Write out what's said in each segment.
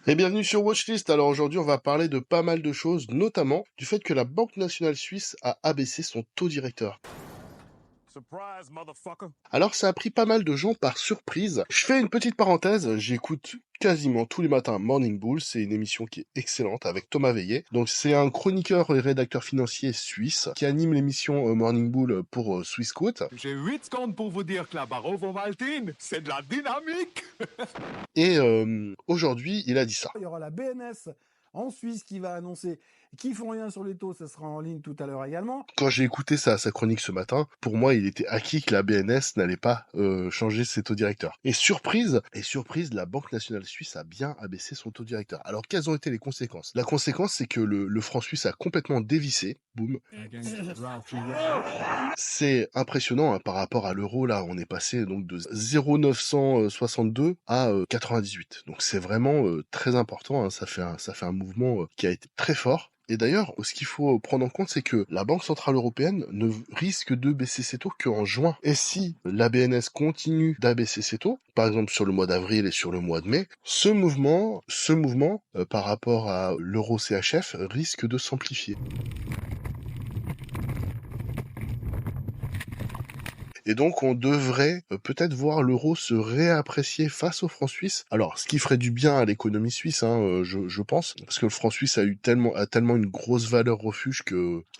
Et bienvenue sur Watchlist. Alors aujourd'hui, on va parler de pas mal de choses, notamment du fait que la Banque nationale suisse a abaissé son taux directeur. Surprise, motherfucker. Alors ça a pris pas mal de gens par surprise. Je fais une petite parenthèse, j'écoute quasiment tous les matins Morning Bull, c'est une émission qui est excellente avec Thomas Veillet. Donc c'est un chroniqueur et rédacteur financier suisse qui anime l'émission Morning Bull pour Swissquote. J'ai 8 secondes pour vous dire que la Barovo-Maltine, c'est de la dynamique. Et aujourd'hui, il a dit ça. Il y aura la BNS en Suisse qui va annoncer qu'ils font rien sur les taux, ça sera en ligne tout à l'heure également. Quand j'ai écouté sa chronique ce matin, pour moi, il était acquis que la BNS n'allait pas changer ses taux directeurs. Et surprise, la Banque nationale suisse a bien abaissé son taux directeur. Alors, quelles ont été les conséquences? La conséquence, c'est que le franc suisse a complètement dévissé. Boum. C'est impressionnant hein, par rapport à l'euro. Là, on est passé donc de 0,962 à 98. Donc, c'est vraiment très important. Hein. Ça fait un mouvement qui a été très fort. Et d'ailleurs, ce qu'il faut prendre en compte, c'est que la Banque Centrale Européenne ne risque de baisser ses taux qu'en juin. Et si la BNS continue d'abaisser ses taux, par exemple sur le mois d'avril et sur le mois de mai, ce mouvement par rapport à l'euro CHF risque de s'amplifier. Et donc, on devrait peut-être voir l'euro se réapprécier face au franc suisse. Alors, ce qui ferait du bien à l'économie suisse, hein, je pense, parce que le franc suisse a tellement une grosse valeur refuge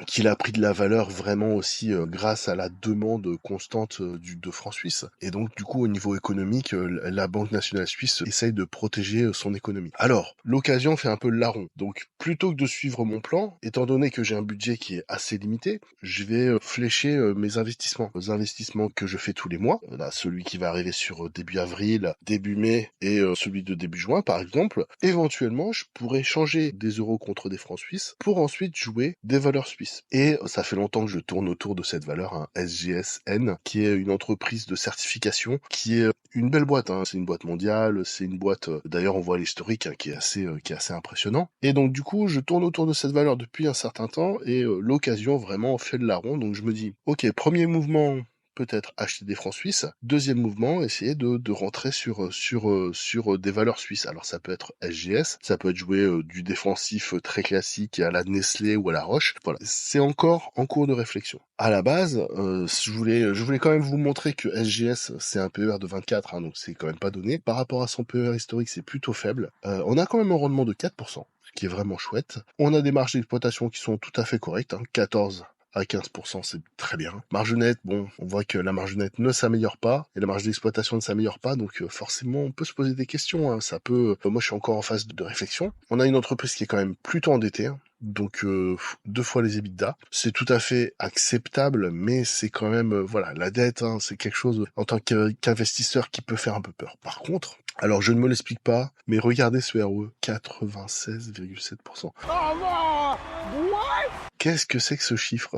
qu'il a pris de la valeur vraiment aussi grâce à la demande constante de francs suisse. Et donc, du coup, au niveau économique, la Banque nationale suisse essaye de protéger son économie. Alors, l'occasion fait un peu le larron. Donc, plutôt que de suivre mon plan, étant donné que j'ai un budget qui est assez limité, je vais flécher mes investissements. Les investissements que je fais tous les mois, là, celui qui va arriver sur début avril, début mai et celui de début juin par exemple. Éventuellement, je pourrais changer des euros contre des francs suisses pour ensuite jouer des valeurs suisses. Et ça fait longtemps que je tourne autour de cette valeur, hein, SGSN, qui est une entreprise de certification, qui est une belle boîte, hein. C'est une boîte mondiale, c'est une boîte, d'ailleurs on voit l'historique hein, qui est assez impressionnant. Et donc du coup, je tourne autour de cette valeur depuis un certain temps et l'occasion vraiment fait le larron. Donc je me dis, ok, premier mouvement, peut-être acheter des francs suisses. Deuxième mouvement, essayer de rentrer sur des valeurs suisses. Alors ça peut être SGS, ça peut être jouer du défensif très classique à la Nestlé ou à la Roche. Voilà, c'est encore en cours de réflexion. À la base, je voulais quand même vous montrer que SGS c'est un PER de 24, hein, donc c'est quand même pas donné. Par rapport à son PER historique, c'est plutôt faible. On a quand même un rendement de 4%, ce qui est vraiment chouette. On a des marges d'exploitation qui sont tout à fait correctes, hein, 14 à 15%, c'est très bien. Marge nette, bon, on voit que la marge nette ne s'améliore pas et la marge d'exploitation ne s'améliore pas, donc forcément, on peut se poser des questions. Hein. Ça peut. Moi, je suis encore en phase de réflexion. On a une entreprise qui est quand même plutôt endettée. Hein. Donc 2 fois les EBITDA, c'est tout à fait acceptable, mais c'est quand même voilà, la dette, hein, c'est quelque chose en tant qu'investisseur qui peut faire un peu peur. Par contre, alors je ne me l'explique pas, mais regardez ce ROE, 96,7%. Qu'est-ce que c'est que ce chiffre?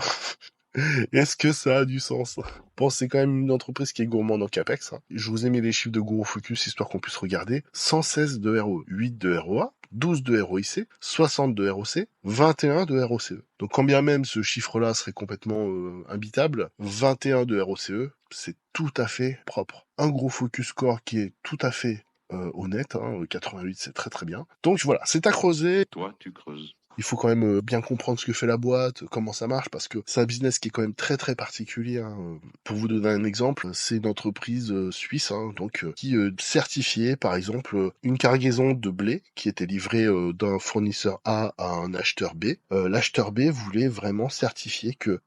Est-ce que ça a du sens? Bon, c'est quand même une entreprise qui est gourmande en capex. Hein. Je vous ai mis les chiffres de Guru Focus histoire qu'on puisse regarder. 116 de ROE, 8 de ROA, 12 de ROIC, 60 de ROC, 21 de ROCE. Donc quand bien même ce chiffre-là serait complètement imbitable, 21 de ROCE, c'est tout à fait propre. Un gros focus score qui est tout à fait honnête, hein, 88 c'est très très bien. Donc voilà, c'est à creuser. Toi, tu creuses. Il faut quand même bien comprendre ce que fait la boîte, comment ça marche, parce que c'est un business qui est quand même très très particulier. Hein. Pour vous donner un exemple, c'est une entreprise suisse, hein, donc qui certifiait par exemple une cargaison de blé qui était livrée d'un fournisseur A à un acheteur B. L'acheteur B voulait vraiment certifier que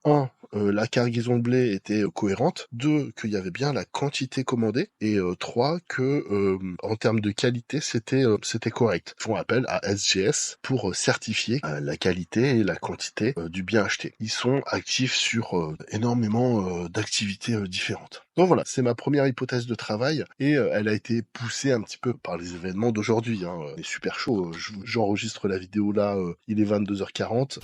la cargaison de blé était cohérente, 2 qu'il y avait bien la quantité commandée, et 3 que en termes de qualité c'était correct. Ils font appel à SGS pour certifier la qualité et la quantité du bien acheté. Ils sont actifs sur énormément d'activités différentes. Donc voilà, c'est ma première hypothèse de travail et elle a été poussée un petit peu par les événements d'aujourd'hui. Hein. C'est super chaud. J'enregistre la vidéo là, il est 22h40.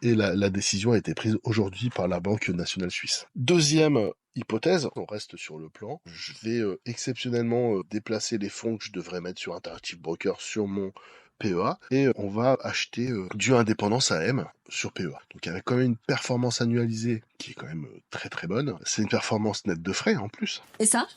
Et la décision a été prise aujourd'hui par la Banque nationale suisse. Deuxième hypothèse, on reste sur le plan. Je vais exceptionnellement déplacer les fonds que je devrais mettre sur Interactive Broker sur mon PEA et on va acheter du Indépendance AM sur PEA. Donc avec quand même une performance annualisée qui est quand même très très bonne. C'est une performance nette de frais en plus. Et ça?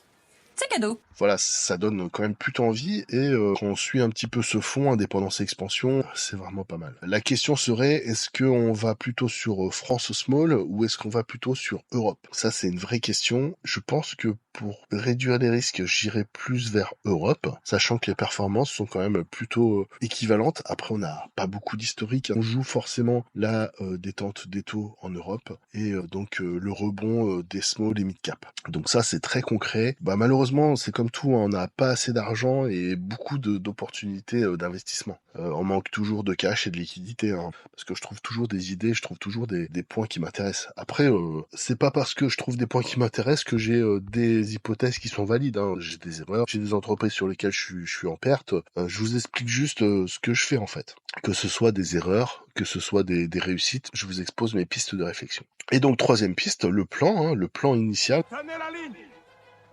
C'est cadeau. Voilà, ça donne quand même plutôt envie et quand on suit un petit peu ce fond indépendance et expansion, c'est vraiment pas mal. La question serait, est-ce qu'on va plutôt sur France Small ou est-ce qu'on va plutôt sur Europe? Ça, c'est une vraie question. Je pense que pour réduire les risques, j'irai plus vers Europe, sachant que les performances sont quand même plutôt équivalentes. Après, on n'a pas beaucoup d'historique. On joue forcément la détente des taux en Europe et donc le rebond des small et mid cap. Donc ça, c'est très concret. Bah malheureusement, c'est comme tout, hein, on n'a pas assez d'argent et beaucoup d'opportunités d'investissement. On manque toujours de cash et de liquidité, hein, parce que je trouve toujours des idées, je trouve toujours des points qui m'intéressent. Après, c'est pas parce que je trouve des points qui m'intéressent que j'ai des hypothèses qui sont valides. Hein. J'ai des erreurs, j'ai des entreprises sur lesquelles je suis en perte. Je vous explique juste ce que je fais en fait. Que ce soit des erreurs, que ce soit des réussites, je vous expose mes pistes de réflexion. Et donc troisième piste, le plan, hein, le plan initial. Tenez la ligne.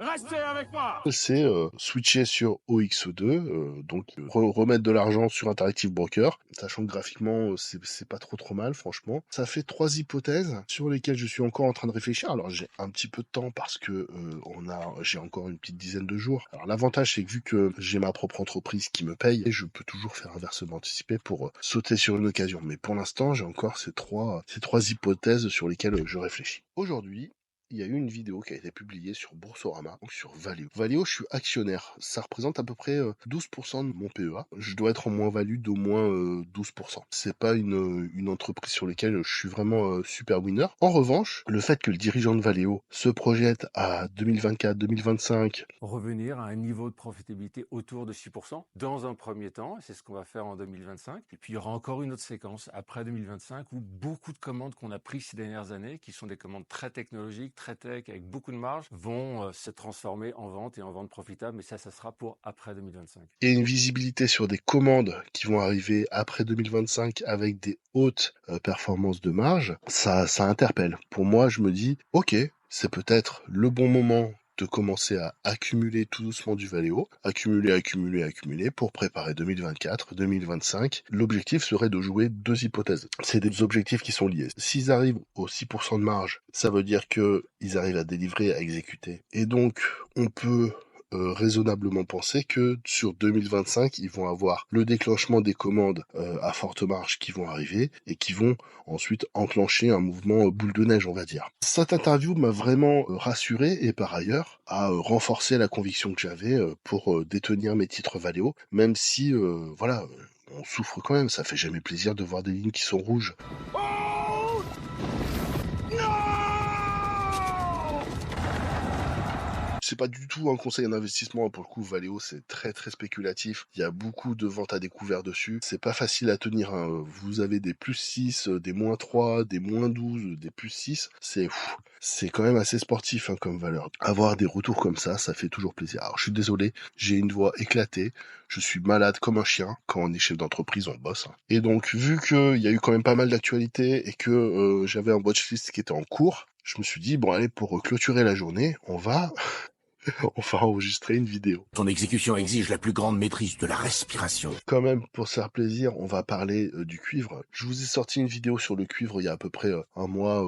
Restez avec moi. C'est switcher sur OX2, donc remettre de l'argent sur Interactive Broker, sachant que graphiquement c'est pas trop mal franchement. Ça fait 3 hypothèses sur lesquelles je suis encore en train de réfléchir. Alors j'ai un petit peu de temps parce que j'ai encore une petite dizaine de jours. Alors l'avantage c'est que vu que j'ai ma propre entreprise qui me paye, je peux toujours faire un versement anticipé pour sauter sur une occasion. Mais pour l'instant j'ai encore ces trois hypothèses sur lesquelles je réfléchis. Aujourd'hui, il y a eu une vidéo qui a été publiée sur Boursorama, donc sur Valeo. Valeo, je suis actionnaire. Ça représente à peu près 12% de mon PEA. Je dois être en moins-value d'au moins 12%. C'est pas une entreprise sur laquelle je suis vraiment super winner. En revanche, le fait que le dirigeant de Valeo se projette à 2024-2025... revenir à un niveau de profitabilité autour de 6% dans un premier temps, et c'est ce qu'on va faire en 2025. Et puis il y aura encore une autre séquence après 2025 où beaucoup de commandes qu'on a prises ces dernières années, qui sont des commandes très technologiques, très tech, avec beaucoup de marge, vont se transformer en vente et en vente profitable, mais ça sera pour après 2025. Et une visibilité sur des commandes qui vont arriver après 2025 avec des hautes performances de marge, ça interpelle. Pour moi, je me dis, ok, c'est peut-être le bon moment de commencer à accumuler tout doucement du Valeo, accumuler pour préparer 2024, 2025. L'objectif serait de jouer 2 hypothèses. C'est des objectifs qui sont liés. S'ils arrivent aux 6% de marge, ça veut dire qu'ils arrivent à délivrer, à exécuter. Et donc, on peut raisonnablement penser que sur 2025, ils vont avoir le déclenchement des commandes à forte marge qui vont arriver et qui vont ensuite enclencher un mouvement boule de neige, on va dire. Cette interview m'a vraiment rassuré et par ailleurs a renforcé la conviction que j'avais pour détenir mes titres Valeo, même si, voilà, on souffre quand même, ça fait jamais plaisir de voir des lignes qui sont rouges. Oh non! C'est pas du tout un conseil d'investissement, pour le coup, Valeo, c'est très très spéculatif. Il y a beaucoup de ventes à découvert dessus. C'est pas facile à tenir, hein. Vous avez des plus 6, des moins 3, des moins 12, des plus 6. C'est quand même assez sportif hein, comme valeur. Avoir des retours comme ça fait toujours plaisir. Alors je suis désolé, j'ai une voix éclatée. Je suis malade comme un chien. Quand on est chef d'entreprise, on bosse. Hein. Et donc, vu qu'il y a eu quand même pas mal d'actualités et que j'avais un watchlist qui était en cours, je me suis dit, bon allez, pour clôturer la journée, on va enregistrer une vidéo. Ton exécution exige la plus grande maîtrise de la respiration. Quand même, pour se faire plaisir, on va parler du cuivre. Je vous ai sorti une vidéo sur le cuivre il y a à peu près un mois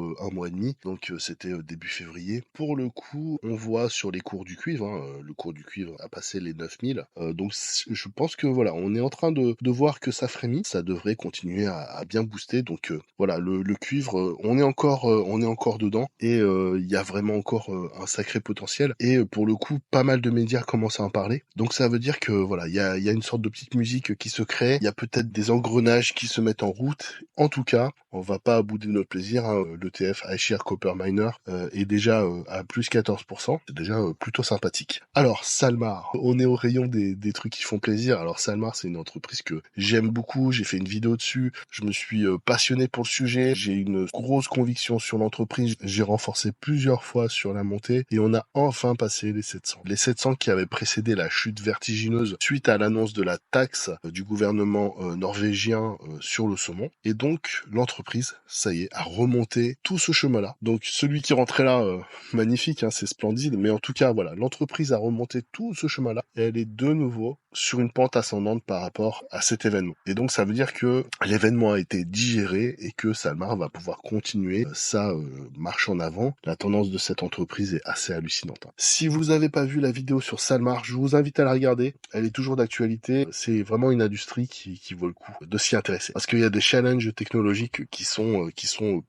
et demi, donc c'était début février. Pour le coup, on voit sur les cours du cuivre, hein, le cours du cuivre a passé les 9000, donc je pense que voilà, on est en train de voir que ça frémit, ça devrait continuer à bien booster, donc voilà, le cuivre, on est encore dedans, et il y a vraiment encore un sacré potentiel, et pour le coup, pas mal de médias commencent à en parler. Donc ça veut dire que voilà, il y a une sorte de petite musique qui se crée, il y a peut-être des engrenages qui se mettent en route. En tout cas, on va pas bouder notre plaisir. Hein. L'ETF iShares Copper Miner est déjà à plus 14%. C'est déjà plutôt sympathique. Alors Salmar, on est au rayon des trucs qui font plaisir. Alors Salmar, c'est une entreprise que j'aime beaucoup. J'ai fait une vidéo dessus. Je me suis passionné pour le sujet. J'ai une grosse conviction sur l'entreprise. J'ai renforcé plusieurs fois sur la montée et on a enfin passé les 700. Les 700 qui avaient précédé la chute vertigineuse suite à l'annonce de la taxe du gouvernement norvégien sur le saumon. Et donc, l'entreprise, ça y est, a remonté tout ce chemin-là. Donc, celui qui rentrait là, magnifique, hein, c'est splendide. Mais en tout cas, voilà, l'entreprise a remonté tout ce chemin-là et elle est de nouveau sur une pente ascendante par rapport à cet événement. Et donc, ça veut dire que l'événement a été digéré et que Salmar va pouvoir continuer sa marche en avant. La tendance de cette entreprise est assez hallucinante. Hein. Si vous vous avez pas vu la vidéo sur Salmar, je vous invite à la regarder. Elle est toujours d'actualité. C'est vraiment une industrie qui vaut le coup de s'y intéresser. Parce qu'il y a des challenges technologiques qui sont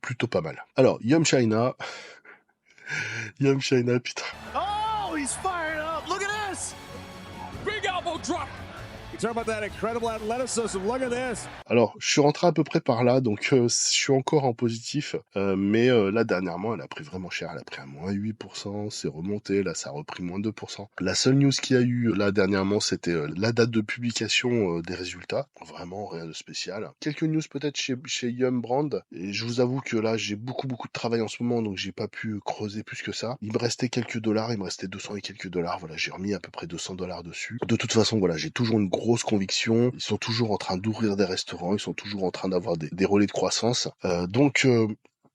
plutôt pas mal. Alors, Yum China. Yum China, putain. Oh, he's fired up. Look at this. Big elbow drop. Talk about that incredible athleticism. Look at this. Alors, je suis rentré à peu près par là, donc je suis encore en positif, mais là, dernièrement, elle a pris vraiment cher. Elle a pris à moins 8%, c'est remonté, là, ça a repris moins 2%. La seule news qu'il y a eu, là, dernièrement, c'était la date de publication des résultats. Vraiment, rien de spécial. Quelques news peut-être chez Yum Brand, et je vous avoue que là, j'ai beaucoup de travail en ce moment, donc j'ai pas pu creuser plus que ça. Il me restait quelques dollars, il me restait 200 et quelques dollars, voilà, j'ai remis à peu près $200 dessus. De toute façon, voilà, j'ai toujours une grosse conviction. Ils sont toujours en train d'ouvrir des restaurants, ils sont toujours en train d'avoir des relais de croissance. Donc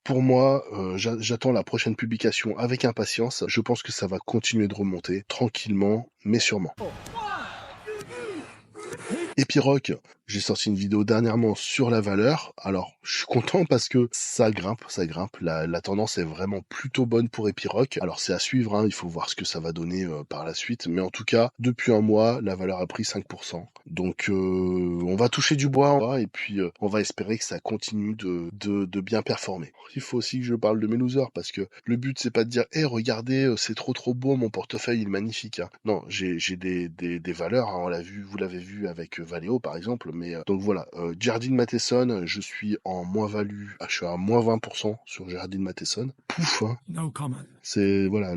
pour moi, j'attends la prochaine publication avec impatience. Je pense que ça va continuer de remonter tranquillement, mais sûrement. Epiroc, j'ai sorti une vidéo dernièrement sur la valeur. Alors, je suis content parce que ça grimpe. La tendance est vraiment plutôt bonne pour Epiroc. Alors, c'est à suivre, hein, il faut voir ce que ça va donner par la suite. Mais en tout cas, depuis un mois, la valeur a pris 5%. Donc, on va toucher du bois et puis on va espérer que ça continue de bien performer. Il faut aussi que je parle de mes losers parce que le but, c'est pas de dire « Hey, regardez, c'est trop beau, mon portefeuille, il est magnifique. Hein. » Non, j'ai des valeurs, hein, vous l'avez vu avec Valeo, par exemple. Mais donc voilà, Jardine Matheson, je suis en moins-value, je suis à moins 20% sur Jardine Matheson. Pouf, hein. No comment. C'est voilà,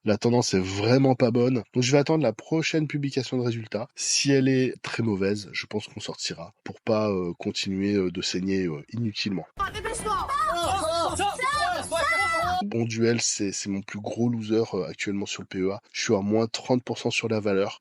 la tendance est vraiment pas bonne. Donc je vais attendre la prochaine publication de résultats. Si elle est très mauvaise, je pense qu'on sortira pour pas continuer de saigner inutilement. Bon duel, c'est mon plus gros loser actuellement sur le PEA. Je suis à moins 30% sur la valeur.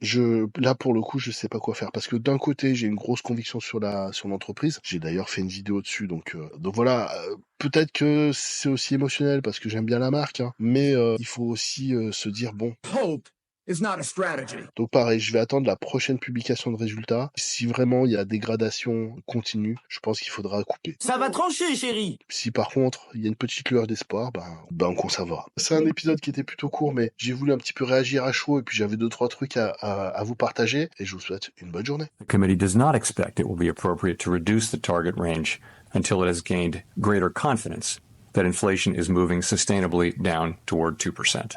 Là pour le coup, je sais pas quoi faire parce que d'un côté, j'ai une grosse conviction sur l'entreprise. J'ai d'ailleurs fait une vidéo dessus, donc voilà. Peut-être que c'est aussi émotionnel parce que j'aime bien la marque, hein, mais il faut aussi se dire bon. Hope is not a strategy. Donc pareil, je vais attendre la prochaine publication de résultats. Si vraiment il y a dégradation continue, je pense qu'il faudra couper. Ça va trancher, chérie. Si par contre il y a une petite lueur d'espoir, ben on conservera. C'est un épisode qui était plutôt court, mais j'ai voulu un petit peu réagir à chaud et puis j'avais 2-3 trucs à vous partager et je vous souhaite une bonne journée. The committee does not expect it will be appropriate to reduce the target range until it has gained greater confidence that inflation is moving sustainably down toward 2%.